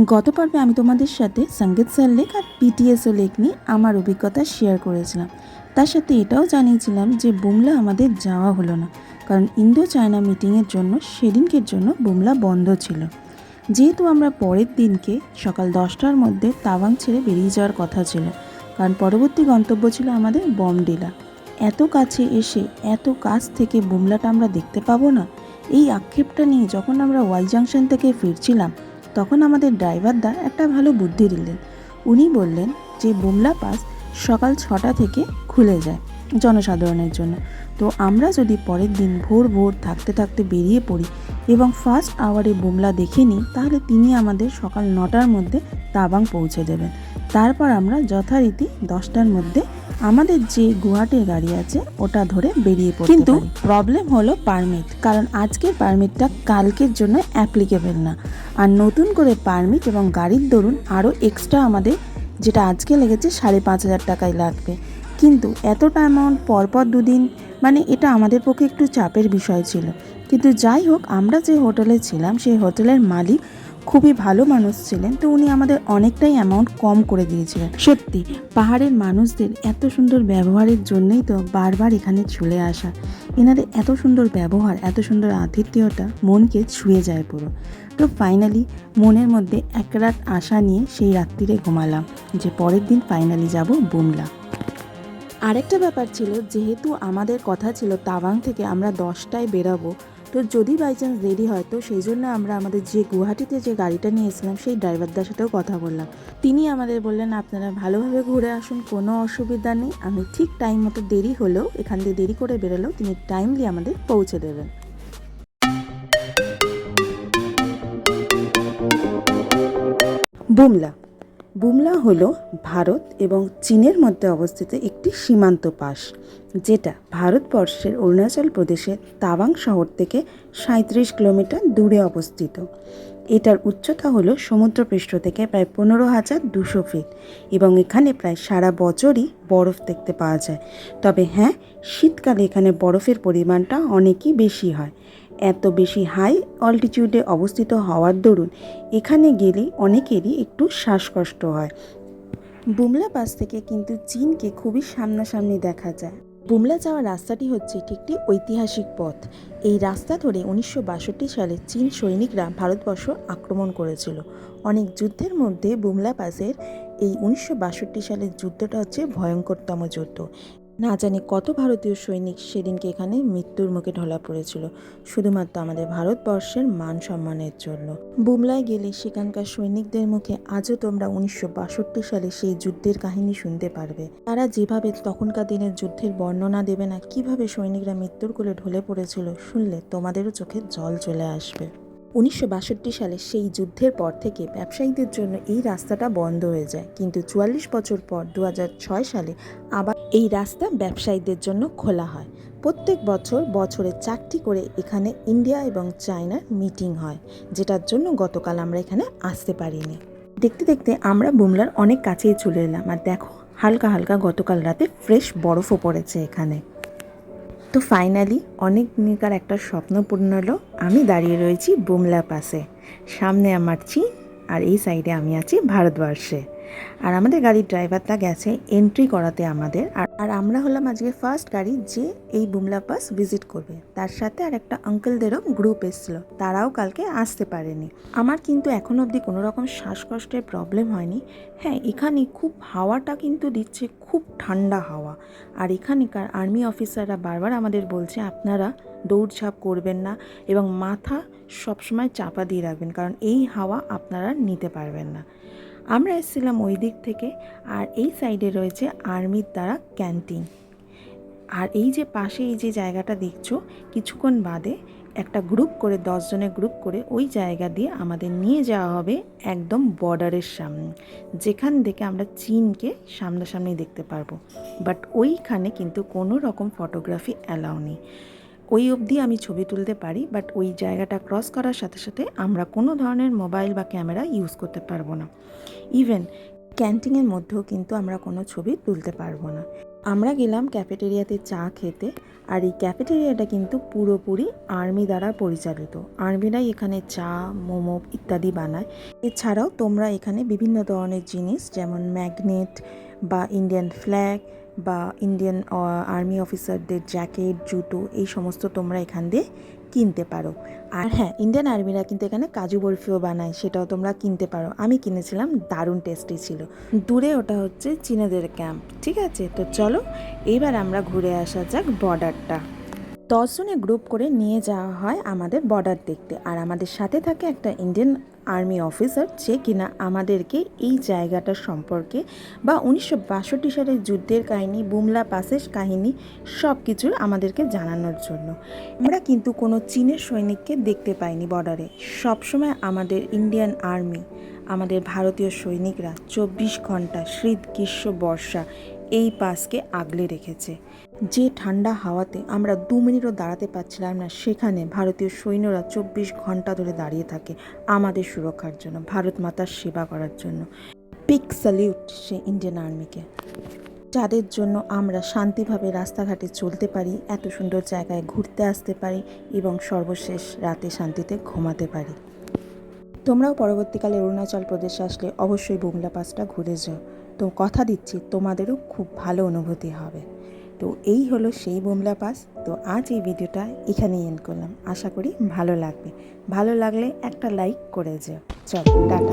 গত পর্বে আমি তোমাদের সাথে সঙ্গীত স্যার লেক আর পিটিএসও লেক নিয়ে আমার অভিজ্ঞতা শেয়ার করেছিলাম। তার সাথে এটাও জানিয়েছিলাম যে বুমলা আমাদের যাওয়া হলো না, কারণ ইন্দো চায়না মিটিংয়ের জন্য সেদিনকের জন্য বুমলা বন্ধ ছিল। যেহেতু আমরা পরের দিনকে সকাল 10টার মধ্যে তাওয়াং ছেড়ে বেরিয়ে যাওয়ার কথা ছিল, কারণ পরবর্তী গন্তব্য ছিল আমাদের বমডিলা। এত কাছে এসে এত কাছ থেকে বুমলাটা আমরা দেখতে পাবো না, এই আক্ষেপটা নিয়ে যখন আমরা ওয়াই জাংশন থেকে ফিরছিলাম, তখন আমাদের ড্রাইভারদা একটা ভালো বুদ্ধি দিলেন। উনি বললেন যে বুমলা পাস সকাল 6টা থেকে খুলে যায় জনসাধারণের জন্য। তো আমরা যদি পরের দিন ভোর ভোর থাকতে থাকতে বেরিয়ে পড়ি এবং ফার্স্ট আওয়ারে বুমলা দেখে নিই, তাহলে তিনি আমাদের সকাল 9টার মধ্যে তাবাং পৌঁছে দেবেন। তারপর আমরা যথারীতি 10টার মধ্যে আমাদের যে গুয়াহাটির গাড়ি আছে ওটা ধরে বেরিয়ে পড়ি। কিন্তু প্রবলেম হলো পারমিট, কারণ আজকের পারমিটটা কালকের জন্য অ্যাপ্লিকেবল না। আর নতুন করে পারমিট এবং গাড়ির দরুন আরও এক্সট্রা আমাদের, যেটা আজকে লেগেছে 5,500 টাকায় লাগবে। কিন্তু এতটা অ্যামাউন্ট পরপর দুদিন, মানে এটা আমাদের পক্ষে একটু চাপের বিষয় ছিল। কিন্তু যাই হোক, আমরা যে হোটেলে ছিলাম সেই হোটেলের মালিক খুবই ভালো মানুষ ছিলেন, তো উনি আমাদের অনেকটাই অ্যামাউন্ট কম করে দিয়েছিলেন। সত্যি পাহাড়ের মানুষদের এত সুন্দর ব্যবহারের জন্যই তো বারবার এখানে চলে আসা। এনাদের এত সুন্দর ব্যবহার, এত সুন্দর আতিথেয়তা মনকে ছুঁয়ে যায় পুরো। তো ফাইনালি মনের মধ্যে এক রাত আশা নিয়ে সেই রাত্রিরে ঘুমালাম যে পরের দিন ফাইনালি যাব বুমলা। আরেকটা ব্যাপার ছিল, যেহেতু আমাদের কথা ছিল তাওয়াং থেকে আমরা 10টায় বেরাবো, তো যদি বাই চান্স দেরি হয়, তো সেই জন্য আমরা আমাদের যে গুয়াহাটিতে যে গাড়িটা নিয়েছিলাম সেই ড্রাইভারদার সাথেও কথা বললাম। তিনি আমাদের বললেন আপনারা ভালোভাবে ঘুরে আসুন, কোনো অসুবিধা নেই, আমি ঠিক টাইম মতো দেরি হলেও, এখান থেকে দেরি করে বেরোলেও তিনি টাইমলি আমাদের পৌঁছে দেবেন। বুমলা বুমলা হলো ভারত এবং চীনের মধ্যে অবস্থিত একটি সীমান্ত পাস, যেটা ভারতবর্ষের অরুণাচল প্রদেশের তাওয়াং শহর থেকে 37 কিলোমিটার দূরে অবস্থিত। এটার উচ্চতা হলো সমুদ্রপৃষ্ঠ থেকে প্রায় 15,200 ফিট এবং এখানে প্রায় সারা বছরই বরফ দেখতে পাওয়া যায়। তবে হ্যাঁ, শীতকালে এখানে বরফের পরিমাণটা অনেকই বেশি হয়। এত বেশি হাই অল্টিটিউডে অবস্থিত হওয়ার দরুন এখানে গেলে অনেকেরই একটু শ্বাসকষ্ট হয়। বুমলা পাস থেকে কিন্তু চীনকে খুবই সামনাসামনি দেখা যায়। বুমলা যাওয়ার রাস্তাটি হচ্ছে এটি একটি ঐতিহাসিক পথ। এই রাস্তা ধরে 1962 সালে চীন সৈনিকরা ভারতবর্ষ আক্রমণ করেছিল। অনেক যুদ্ধের মধ্যে বুমলা পাসের এই 1962 সালের যুদ্ধটা হচ্ছে ভয়ঙ্করতম যুদ্ধ। না জানি কত ভারতীয় সৈনিক সেদিনকে এখানে মৃত্যুর মুখে ঢলা পড়েছিল, শুধুমাত্র আমাদের ভারতবর্ষের মান সম্মানের জন্য। বুমলায় গেলে সেখানকার সৈনিকদের মুখে আজও তোমরা 1962 সালে সেই যুদ্ধের কাহিনী শুনতে পারবে। তারা যেভাবে তখনকার দিনের যুদ্ধের বর্ণনা দেবে না, কিভাবে সৈনিকরা মৃত্যুর কোলে ঢলে পড়েছিল, শুনলে তোমাদেরও চোখে জল চলে আসবে। 1962 সালে সেই যুদ্ধের পর থেকে ব্যবসায়ীদের জন্য এই রাস্তাটা বন্ধ হয়ে যায়, কিন্তু 44 বছর পর 2006 সালে আবার এই রাস্তা ব্যবসায়ীদের জন্য খোলা হয়। প্রত্যেক বছর বছরে 4টি করে এখানে ইন্ডিয়া এবং চায়নার মিটিং হয়, যেটার জন্য গতকাল আমরা এখানে আসতে পারিনি। দেখতে দেখতে আমরা বুমলার অনেক কাছেই চলে এলাম, আর দেখো হালকা হালকা গতকাল রাতে ফ্রেশ বরফও পড়েছে এখানে। তো ফাইনালি অনেক দিনকার একটা স্বপ্ন পূর্ণ হলো। আমি দাঁড়িয়ে রয়েছি বুমলা পাসে, সামনে আমার চীন আর এই সাইডে আমি আছি ভারতবর্ষে। আর আমাদের গাড়ির ড্রাইভারটা গেছে এন্ট্রি করাতে আমাদের, আর আমরা হলাম আজকে ফার্স্ট গাড়ি যে এই বুমলা পাস ভিজিট করবে। তার সাথে আর একটা আঙ্কেলদেরও গ্রুপ এসেছিল, তারাও কালকে আসতে পারেনি। আমার কিন্তু এখন অবধি কোনো রকম শ্বাসকষ্টের প্রবলেম হয়নি। হ্যাঁ, এখানে খুব হাওয়াটা কিন্তু দিচ্ছে, খুব ঠান্ডা হাওয়া। আর এখানকার আর্মি অফিসাররা বারবার আমাদের বলছে আপনারা দৌড়ঝাঁপ করবেন না এবং মাথা সবসময় চাপা দিয়ে রাখবেন, কারণ এই হাওয়া আপনারা নিতে পারবেন না। আমরা এসেছিলাম ওই দিক থেকে, আর এই সাইডে রয়েছে আর্মির দ্বারা ক্যান্টিন। আর এই যে পাশে এই যে জায়গাটা দেখছো, কিছুক্ষণ বাদে একটা গ্রুপ করে 10 জনের গ্রুপ করে ওই জায়গা দিয়ে আমাদের নিয়ে যাওয়া হবে একদম বর্ডারের সামনে, যেখান থেকে আমরা চীনকে সামনাসামনি দেখতে পারবো। বাট ওইখানে কিন্তু কোনো রকম ফটোগ্রাফি অ্যালাউ নেই। ওই অবধি আমি ছবি তুলতে পারি, বাট ওই জায়গাটা ক্রস করার সাথে সাথে আমরা কোনো ধরনের মোবাইল বা ক্যামেরা ইউজ করতে পারবো না। ইভেন ক্যান্টিনের মধ্যেও কিন্তু আমরা কোনো ছবি তুলতে পারবো না। আমরা গেলাম ক্যাফেটেরিয়াতে চা খেতে, আর এই ক্যাফেটেরিয়াটা কিন্তু পুরোপুরি আর্মি দ্বারা পরিচালিত। আর্মিরাই এখানে চা, মোমো ইত্যাদি বানায়। এছাড়াও তোমরা এখানে বিভিন্ন ধরনের জিনিস যেমন ম্যাগনেট বা ইন্ডিয়ান ফ্ল্যাগ বা ইন্ডিয়ান আর্মি অফিসারদের জ্যাকেট, জুতো এই সমস্ত তোমরা এখান দিয়ে কিনতে পারো। আর হ্যাঁ, ইন্ডিয়ান আর্মিরা কিন্তু এখানে কাজু বরফিও বানায়, সেটাও তোমরা কিনতে পারো। আমি কিনেছিলাম, দারুণ টেস্টি ছিল। দূরে ওটা হচ্ছে চীনেদের ক্যাম্প। ঠিক আছে, তো চলো এইবার আমরা ঘুরে আসা যাক বর্ডারটা। 10 জনের গ্রুপ করে নিয়ে যাওয়া হয় আমাদের বর্ডার দেখতে, আর আমাদের সাথে থাকে একটা ইন্ডিয়ান আর্মি অফিসার, যে কিনা আমাদেরকে এই জায়গাটার সম্পর্কে বা 1962 সালের যুদ্ধের কাহিনী, বুমলা পাসের কাহিনী সব কিছু আমাদেরকে জানানোর জন্য। আমরা কিন্তু কোনো চীনের সৈনিককে দেখতে পাইনি বর্ডারে। সবসময় আমাদের ইন্ডিয়ান আর্মি, আমাদের ভারতীয় সৈনিকরা 24 ঘন্টা শীত, গ্রীষ্ম, বর্ষা এই পাসকে আগলে রেখেছে। যে ঠান্ডা হাওয়াতে আমরা 2 মিনিটও দাঁড়াতে পারছিলাম না, সেখানে ভারতীয় সৈন্যরা 24 ঘন্টা ধরে দাঁড়িয়ে থাকে আমাদের সুরক্ষার জন্য, ভারত মাতার সেবা করার জন্য। বিগ স্যালিউট সে ইন্ডিয়ান আর্মিকে, যাদের জন্য আমরা শান্তিভাবে রাস্তাঘাটে চলতে পারি, এত সুন্দর জায়গায় ঘুরতে আসতে পারি এবং সর্বশেষ রাতে শান্তিতে ঘুমাতে পারি। তোমরাও পরবর্তীকালে অরুণাচল প্রদেশে আসলে অবশ্যই বুমলা পাসটা ঘুরে যাও। তো কথা দিচ্ছি তোমাদেরও খুব ভালো অনুভূতি হবে। তো এই হলো সেই বুমলা পাস। তো আজ এই ভিডিওটা এখানেই এন্ড করলাম। আশা করি ভালো লাগবে। ভালো লাগলে একটা লাইক করে যেও। চল টাটা।